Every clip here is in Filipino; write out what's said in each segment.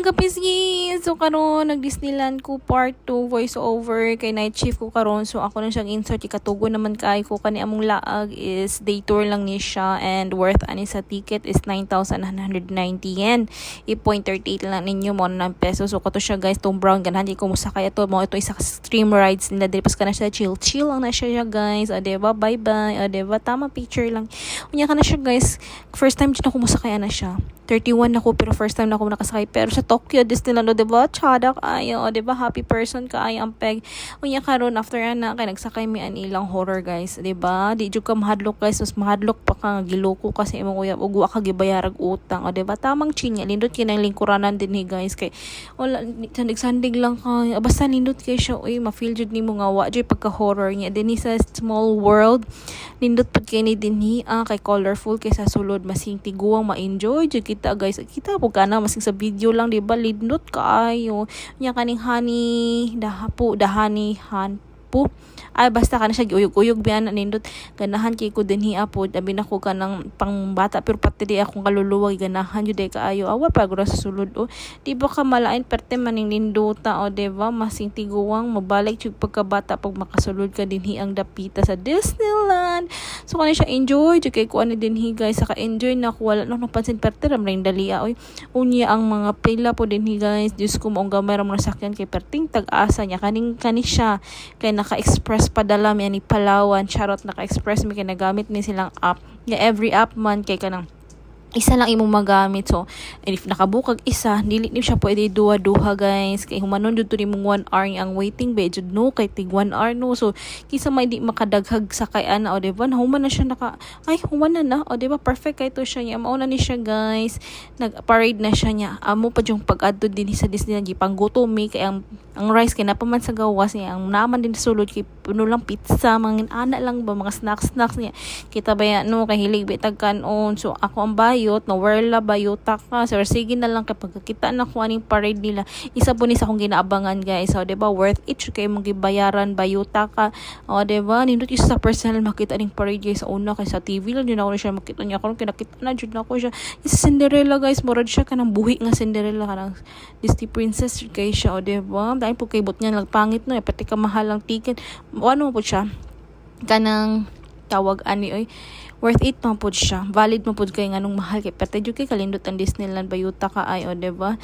kapisgi! So karon nag Disneyland ko part 2 voice over kay night shift ko karon. So ako na siyang insert ikatugo naman kay ko kani among laag is day tour lang ni siya and worth ani sa ticket is 9,990 yen. I.38 lang ninyo mo na peso. So kato siya guys, tong brown ganahan di ko musakay ato mo ito isa stream rides nila diri pas kana siya chill lang na siya guys. O diba bye bye. O diba tama picture lang. Unya kana siya guys. First time jud ako musakay na siya. 31 ako pero first time na ako nakasakay pero sa Tokyo Disneyland o diba chada kaayo o diba happy person kaayo ang peg unya karon after ana kay nagsakay mi an ilang horror guys diba di jud ka mahadlok guys mas mahadlok pa ka giloko kasi imong kuya ug wa ka gibayarag utang o diba tamang chinya lindot kinang lingkuranan din ni guys kay wala sandig lang kay basta lindot kay siya uy ma-feel jud nimo nga wa jud pagka horror niya dinhi sa small world lindot pud kay ni dinhi kay colorful kay sa sulod masing tiguang ma-enjoy jud kita guys kita po kana masing sa video lang di ba lindot kaayo nya kaning honey dahani hanpo ay basta kana siya giuyog-uyog biyan nindot ganahan kay ko dinhi apod abi na ko kanang pangbata pero pati di akong kaluluwa ganahan jud kaayo awa pa gura sa sulod o di ba ka malain perte maning lindota o di ba masing tiguwang mabalik jud pagkabata pag makasulod ka dinhi ang dapita sa Disneyland so kana siya enjoy jud kay ko ani dinhi guys saka enjoy na ko wala no napansin perte ram ring dalia oy unya ang mga pila po dinhi guys Diyos ko maong gamay ra mo nasakyan kay perting tag-asa niya kani siya kay naka-express padala mi ani Palawan charot naka-express mi kay nagamit ni silang app nga every app man kay kanang isa lang imong magamit so if nakabukag isa dili ni siya pwede duha guys kay humanon jud to nimong 1 hour ang waiting be jud no kay tig 1 hour no so kisa may di makadaghag sa kay ana o diba human na siya human na o diba perfect kay to siya niya mao na ni siya guys nag-parade na siya niya amo pa yung pag-adto din sa Disneyland gipanggutom mi kay ang rice kay napaman sa gawas niya ang naman din sulod kay puno lang pizza mga ana lang ba mga snacks niya kita ba no kay hilig bitag kanon so ako ang bayot na werla bayota ka so sige na lang kapag kita na ko aning parade nila isa po ni sa akong ginaabangan guys so diba worth it kay mong gibayaran bayota ka o diba nindot isa sa personal makita aning parade guys sa una kay sa TV lang yun ako siya makita niya karon kinakita na jud na ko siya isa Cinderella guys murad siya kanang buhi nga Cinderella kanang Disney princess kay siya o diba dahil po kay bot niya nagpangit no pati ka mahal ang ticket ano po siya kanang tawag ani oy worth it man pud siya valid man pud kay nganong mahal kay perte jud kay kalindot ang Disneyland bayuta ka ay o diba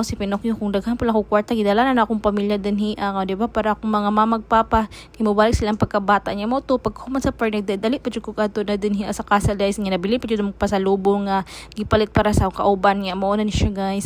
si Pinocchio kung daghan pala ko kwarta gidala na akong pamilya dinhi o diba para akong mga mamagpapa kay mobalik silang pagkabata niya mo to pag human sa parade dali pa jud ko kadto na dinhi sa castle guys nga nabili pa jud mo pasalubong nga gipalit para sa kauban niya mo na ni siya guys